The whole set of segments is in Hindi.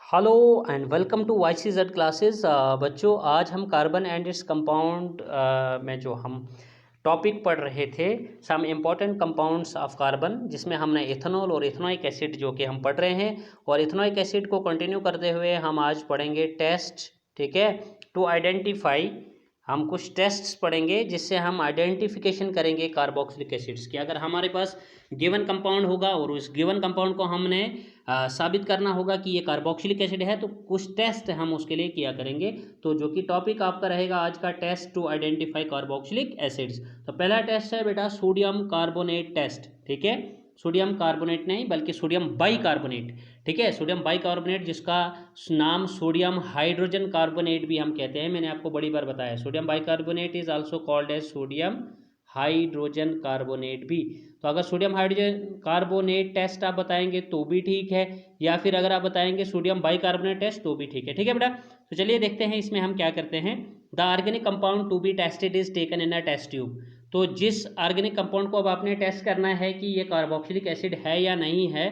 Hello and welcome to YCZ classes. बच्चों, आज हम कार्बन एंड इट्स कंपाउंड में जो हम टॉपिक पढ़ रहे थे, some important compounds of carbon, जिसमें हमने इथेनॉल और इथेनोइक एसिड जो कि हम पढ़ रहे हैं, और इथेनोइक एसिड को कंटिन्यू करते हुए हम आज पढ़ेंगे टेस्ट। ठीक है, टू आइडेंटिफाई, हम कुछ टेस्ट्स पढ़ेंगे जिससे हम आइडेंटिफिकेशन करेंगे कार्बोक्सिलिक एसिड्स की। अगर हमारे पास गिवन कंपाउंड होगा और उस गिवन कंपाउंड को हमने साबित करना होगा कि ये कार्बोक्सिलिक एसिड है, तो कुछ टेस्ट हम उसके लिए किया करेंगे। तो जो कि टॉपिक आपका रहेगा आज का, test to identify carboxylic acids. तो पहला टेस्ट है बेटा सोडियम कार्बोनेट टेस्ट। ठीक है, सोडियम कार्बोनेट नहीं बल्कि सोडियम बाइकार्बोनेट। ठीक है, सोडियम बाइकार्बोनेट, जिसका नाम सोडियम हाइड्रोजन कार्बोनेट भी हम कहते हैं, मैंने आपको बड़ी बार बताया। Sodium bicarbonate is also called as sodium hydrogen carbonate भी। तो अगर सोडियम हाइड्रोजन कार्बोनेट टेस्ट आप बताएंगे तो भी ठीक है, या फिर अगर आप बताएंगे सोडियम बाइकार्बोनेट टेस्ट तो भी ठीक है। ठीक है बेटा, तो चलिए देखते हैं इसमें हम क्या करते हैं। The organic compound to be tested is taken in a test tube. तो जिस ऑर्गेनिक कंपाउंड को अब आपने टेस्ट करना है कि ये कार्बोक्सिलिक एसिड है या नहीं है,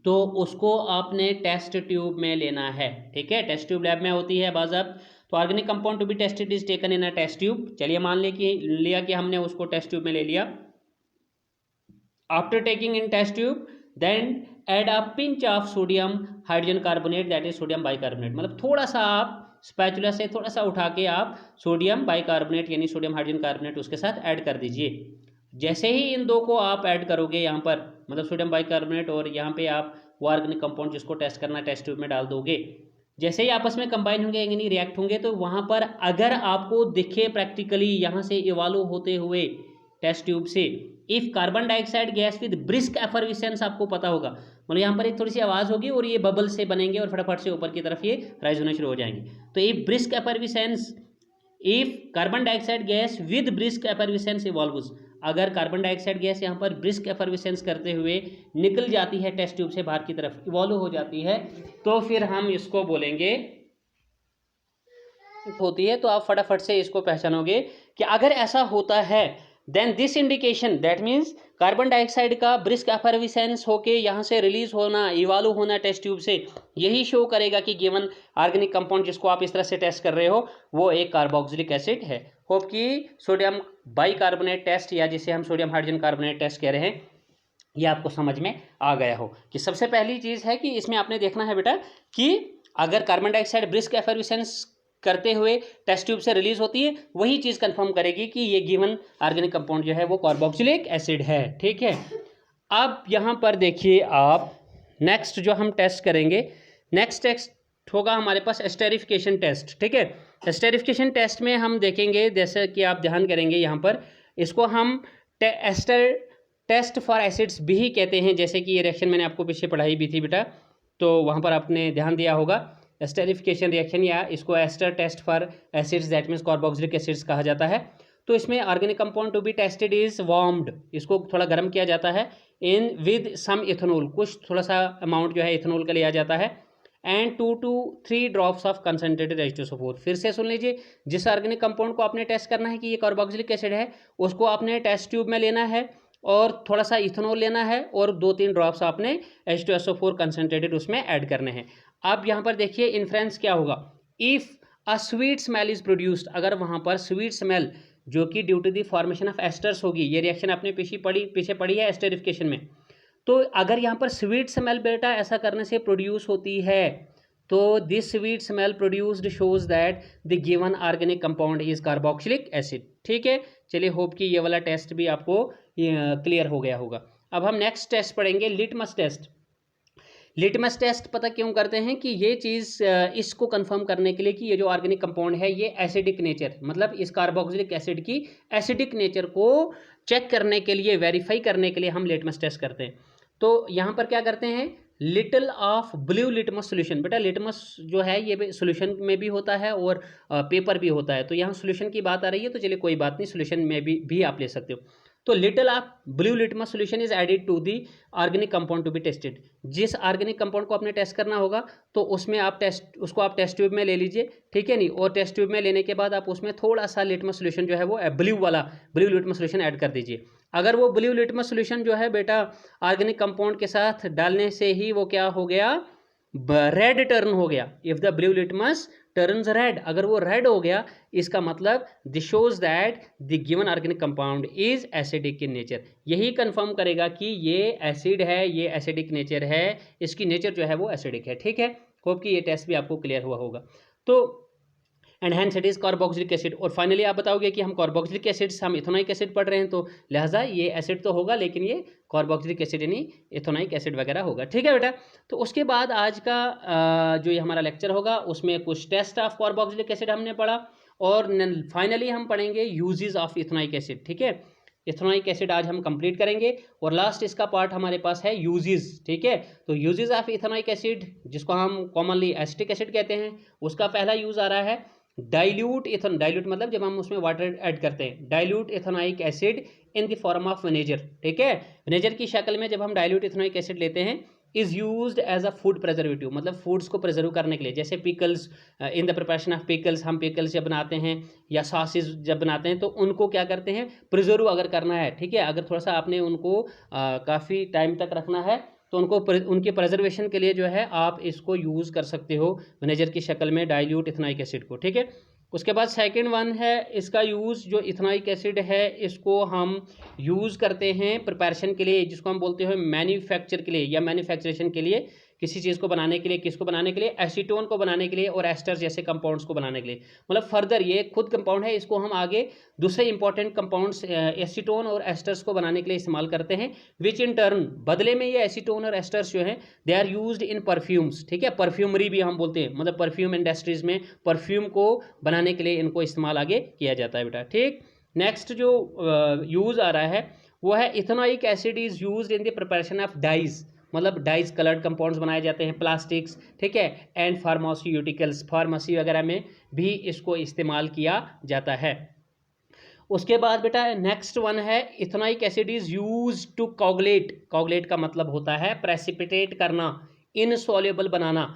तो उसको आपने टेस्ट ट्यूब में लेना है। ठीक है, टेस्ट ट्यूब लैब में होती है बाज़ाब्त। तो organic compound to be tested is taken in a test tube. चलिए मान लिया कि हमने उसको टेस्ट ट्यूब में ले लिया। After taking in test tube then add a pinch of sodium hydrogen carbonate, that is sodium bicarbonate. मतलब थोड़ा सा आप स्पैचुला से थोड़ा सा उठा के आप सोडियम बाइकार्बोनेट यानी सोडियम हाइड्रोजन कार्बोनेट उसके साथ ऐड कर दीजिए। जैसे ही इन दो को आप ऐड करोगे यहाँ पर, मतलब सोडियम बाइकार्बोनेट और यहाँ पे आप वो ऑर्गेनिक कंपाउंड जिसको टेस्ट करना टेस्ट ट्यूब में डाल दोगे, जैसे ही आपस में कंबाइन होंगे यानी रिएक्ट होंगे, तो वहाँ पर अगर आपको दिखे प्रैक्टिकली यहाँ से इवॉल्व होते हुए टेस्ट ट्यूब से, if carbon dioxide gas with brisk effervescence, आपको पता होगा, मतलब यहाँ पर एक थोड़ी सी आवाज़ होगी और ये बबल से बनेंगे और फटाफट से ऊपर की तरफ ये राइज होने शुरू हो जाएंगे। तो if brisk effervescence, if carbon dioxide gas with brisk effervescence evolves, अगर कार्बन डाइऑक्साइड गैस यहाँ पर ब्रिस्क एफर्विसेंस करते हुए निकल जाती है टेस्ट ट्यूब से बाहर की तरफ, इवॉल्व हो जाती है, तो फिर हम इसको बोलेंगे होती है। तो आप फटाफट से इसको पहचानोगे कि अगर ऐसा होता है, then this indication, that means carbon dioxide का ब्रिस्क एफर्विसेंस होके यहाँ से रिलीज होना, इवॉल्व होना टेस्ट ट्यूब से, यही शो करेगा कि गिवन ऑर्गेनिक कंपाउंड जिसको आप इस तरह से टेस्ट कर रहे हो वो एक कार्बोक्सिलिक एसिड है। होप कि सोडियम बाइकार्बोनेट टेस्ट, या जिसे हम सोडियम हाइड्रोजन कार्बोनेट टेस्ट कह रहे हैं, ये आपको समझ में आ गया हो कि सबसे पहली चीज़ है कि इसमें आपने देखना है बेटा कि अगर कार्बन डाइऑक्साइड ब्रिस्क एफर्विसेंस करते हुए टेस्ट ट्यूब से रिलीज होती है, वही चीज़ कंफर्म करेगी कि ये गिवन ऑर्गेनिक कंपाउंड जो है वो कार्बोक्सिलिक एसिड है। ठीक है, अब यहाँ पर देखिए आप, नेक्स्ट जो हम टेस्ट करेंगे, नेक्स्ट टेस्ट होगा हमारे पास एस्टेरिफिकेशन टेस्ट। ठीक है, एस्टेरिफिकेशन टेस्ट में हम देखेंगे, जैसे कि आप ध्यान करेंगे यहाँ पर, इसको हम एस्टर टेस्ट फॉर एसिड्स भी कहते हैं। जैसे कि ये रिएक्शन मैंने आपको पीछे पढ़ाई भी थी बेटा, तो वहाँ पर आपने ध्यान दिया होगा। एस्टेरिफिकेशन रिएक्शन, या इसको ester test for acids, that means carboxylic acids कहा जाता है। तो इसमें organic compound to be tested is warmed, इसको थोड़ा गर्म किया जाता है, इन विद सम इथेनॉल, कुछ थोड़ा सा अमाउंट जो है इथेनॉल का लिया जाता है, and 2 to 3 drops of concentrated H2SO4। फिर से सुन लीजिए, जिस ऑर्गेनिक कंपाउंड को आपने टेस्ट करना है कि ये कार्बोक्सिलिक एसिड है, उसको आपने टेस्ट ट्यूब में लेना है और थोड़ा सा इथेनॉल लेना है और 2-3 ड्रॉप्स आपने H2SO4 कंसनट्रेटेड उसमें ऐड करने हैं। अब यहाँ पर देखिए इन्फ्रेंस क्या होगा, if a sweet smell is produced, अगर वहाँ पर स्वीट स्मेल जो कि due to the formation of esters होगी, ये रिएक्शन आपने पीछे पढ़ी है एस्टेरिफिकेशन में, तो अगर यहाँ पर स्वीट स्मेल बेटा ऐसा करने से प्रोड्यूस होती है, तो this sweet smell produced shows that the given organic compound is carboxylic acid. ठीक है, चलिए होप कि ये वाला टेस्ट भी आपको क्लियर हो गया होगा। अब हम नेक्स्ट टेस्ट पढ़ेंगे, लिटमस टेस्ट। लिटमस टेस्ट पता क्यों करते हैं कि ये चीज़ इसको कंफर्म करने के लिए कि ये जो ऑर्गेनिक कंपाउंड है ये एसिडिक नेचर, मतलब इस कार्बोक्सिलिक एसिड की एसिडिक नेचर को चेक करने के लिए, वेरीफाई करने के लिए हम लिटमस टेस्ट करते हैं। तो यहाँ पर क्या करते हैं, little of blue litmus solution. बेटा लिटमस जो है ये सोल्यूशन में भी होता है और पेपर भी होता है, तो यहाँ सोल्यूशन की बात आ रही है, तो चलिए कोई बात नहीं, सोल्यूशन में भी आप ले सकते हो। तो little of blue litmus solution is added to the organic compound to be tested. जिस ऑर्गेनिक कंपाउंड को आपने टेस्ट करना होगा, तो उसमें आप उसको आप टेस्ट ट्यूब में ले लीजिए। ठीक है नहीं, और टेस्ट ट्यूब में लेने के बाद आप उसमें थोड़ा सा लिटमस सोल्यूशन जो है वो ब्लू लिटमस सोल्यूशन ऐड कर दीजिए। अगर वो ब्लू लिटमस सोल्यूशन जो है बेटा ऑर्गेनिक कंपाउंड के साथ डालने से ही वो क्या हो गया, रेड टर्न हो गया, if the blue litmus turns red, अगर वो रेड हो गया इसका मतलब this shows that the given organic compound is acidic in nature. यही कंफर्म करेगा कि ये एसिड है, ये एसिडिक नेचर है, इसकी नेचर जो है वो एसिडिक है। ठीक है, होप कि ये टेस्ट भी आपको क्लियर हुआ होगा। तो and hence it is carboxylic acid. और फाइनली आप बताओगे कि हम कार्बोक्सिलिक एसिड से हम इथेनोइक एसिड पढ़ रहे हैं, तो लिहाजा ये एसिड तो होगा लेकिन ये कार्बोक्सिलिक एसिड यानी इथेनोइक एसिड वगैरह होगा। ठीक है बेटा, तो उसके बाद आज का जो ये हमारा लेक्चर होगा उसमें कुछ टेस्ट ऑफ कार्बोक्सिलिक एसिड हमने पढ़ा, और फाइनली हम पढ़ेंगे यूजेस ऑफ इथेनोइक एसिड। ठीक है, इथेनोइक एसिड आज हम कंप्लीट करेंगे, और लास्ट इसका पार्ट हमारे पास है यूजेस। ठीक है, तो यूजेस ऑफ इथेनोइक एसिड जिसको हम कॉमनली एसिटिक एसिड कहते हैं, उसका पहला यूज आ रहा है डाइल्यूट इथन, डाइल्यूट मतलब जब हम उसमें वाटर ऐड करते हैं, dilute ethanoic acid in the form of vinegar. ठीक है, विनेगर की शक्ल में जब हम डाइल्यूट इथेनोइक एसिड लेते हैं, is used as a food preservative, मतलब फूड्स को प्रिजर्व करने के लिए, जैसे pickles, in the preparation of pickles, हम पिकल्स जब बनाते हैं या सॉसेज जब बनाते हैं तो उनको क्या करते हैं, प्रिजर्व अगर करना है। ठीक है, अगर थोड़ा सा आपने उनको काफ़ी टाइम तक रखना है तो उनको उनके प्रिजर्वेशन के लिए जो है आप इसको यूज़ कर सकते हो विनेगर की शक्ल में डाइल्यूट इथेनोइक एसिड को। ठीक है, उसके बाद सेकंड वन है इसका यूज़, जो इथेनोइक एसिड है इसको हम यूज़ करते हैं प्रिपरेशन के लिए, जिसको हम बोलते हैं मैन्युफैक्चर के लिए या मैन्युफैक्चरेशन के लिए, किसी चीज़ को बनाने के लिए, किसको बनाने के लिए, एसीटोन को बनाने के लिए और एस्टर जैसे कंपाउंड्स को बनाने के लिए। मतलब फर्दर ये खुद कंपाउंड है, इसको हम आगे दूसरे इंपॉर्टेंट कंपाउंड्स एसीटोन और एस्टर्स को बनाने के लिए इस्तेमाल करते हैं, विच इन टर्न बदले में ये एसीटोन और एस्टर्स जो हैं they are used in perfumes. ठीक है, परफ्यूमरी भी हम बोलते हैं, मतलब परफ्यूम इंडस्ट्रीज में परफ्यूम को बनाने के लिए इनको इस्तेमाल आगे किया जाता है बेटा। ठीक, नेक्स्ट जो यूज़ आ रहा है वो है ethanoic acid is used in the preparation of dyes, मतलब डाइज कलर्ड कंपाउंड्स बनाए जाते हैं, प्लास्टिक्स। ठीक है, एंड फार्मास्यूटिकल्स, फार्मेसी वगैरह में भी इसको इस्तेमाल किया जाता है। उसके बाद बेटा नेक्स्ट वन है ethanoic acid is use to coagulate, coagulate का मतलब होता है प्रेसिपिटेट करना, इनसॉल्युबल बनाना।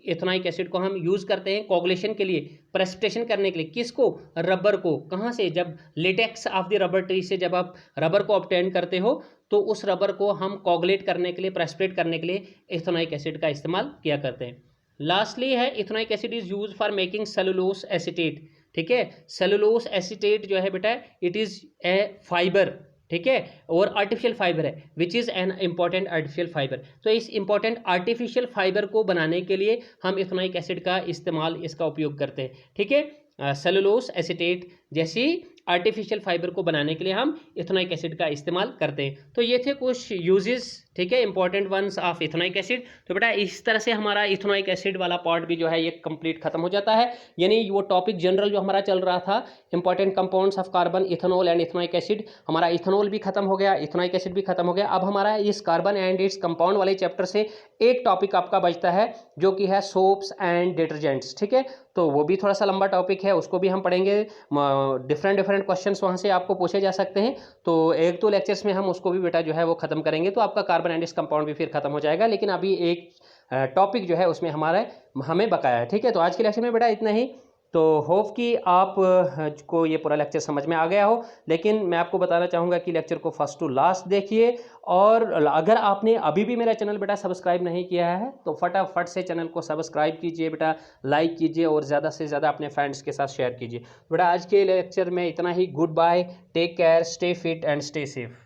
इथेनोइक एसिड को हम यूज़ करते हैं कोगुलेशन के लिए, प्रेसिपिटेशन करने के लिए, किसको, रबर को। कहाँ से, जब latex of the rubber tree से जब आप रबर को ऑब्टेन करते हो तो उस रबर को हम कोगुलेट करने के लिए, प्रेसिपिटेट करने के लिए इथेनोइक एसिड का इस्तेमाल किया करते हैं। लास्टली है ethanoic acid is use for making cellulose acetate. ठीक है, सेलुलोस एसीटेट जो है बेटा इट इज़ ए फाइबर। ठीक है, और आर्टिफिशियल फाइबर है which is an important artificial fibre. तो इस इंपॉर्टेंट आर्टिफिशियल फाइबर को बनाने के लिए हम इथेनोइक एसिड का इस्तेमाल, इसका उपयोग करते हैं। ठीक है, सेलुलोस एसीटेट जैसी आर्टिफिशियल फाइबर को बनाने के लिए हम इथेनोइक एसिड का इस्तेमाल करते हैं। तो ये थे कुछ यूजेस, ठीक है, important ones of ethanoic acid. तो बेटा इस तरह से हमारा इथेनोइक एसिड वाला पार्ट भी जो है ये कंप्लीट खत्म हो जाता है, यानी वो टॉपिक जनरल जो हमारा चल रहा था important compounds of carbon, ethanol and ethanoic acid, हमारा इथेनॉल भी खत्म हो गया, इथेनोइक एसिड भी खत्म हो गया। अब हमारा इस कार्बन एंड इट्स कंपाउंड वाले चैप्टर से एक टॉपिक आपका बचता है जो कि है सोप्स एंड डिटर्जेंट्स। ठीक है, तो वो भी थोड़ा सा लंबा टॉपिक है, उसको भी हम पढ़ेंगे, डिफरेंट क्वेश्चंस वहाँ से आपको पूछे जा सकते हैं। तो एक दो लेक्चर्स में हम उसको भी बेटा जो है वो खत्म करेंगे, तो आपका कार्बन एंड इस कंपाउंड भी फिर खत्म हो जाएगा। लेकिन अभी एक टॉपिक जो है उसमें हमें बकाया है। ठीक है, तो आज के लेक्चर में बेटा इतना ही। तो होप कि आप को ये पूरा लेक्चर समझ में आ गया हो, लेकिन मैं आपको बताना चाहूँगा कि लेक्चर को फर्स्ट टू लास्ट देखिए, और अगर आपने अभी भी मेरा चैनल बेटा सब्सक्राइब नहीं किया है तो फटाफट से चैनल को सब्सक्राइब कीजिए बेटा, लाइक कीजिए और ज़्यादा से ज़्यादा अपने फ्रेंड्स के साथ शेयर कीजिए। बेटा आज के लेक्चर में इतना ही। Goodbye, take care, stay fit and stay safe.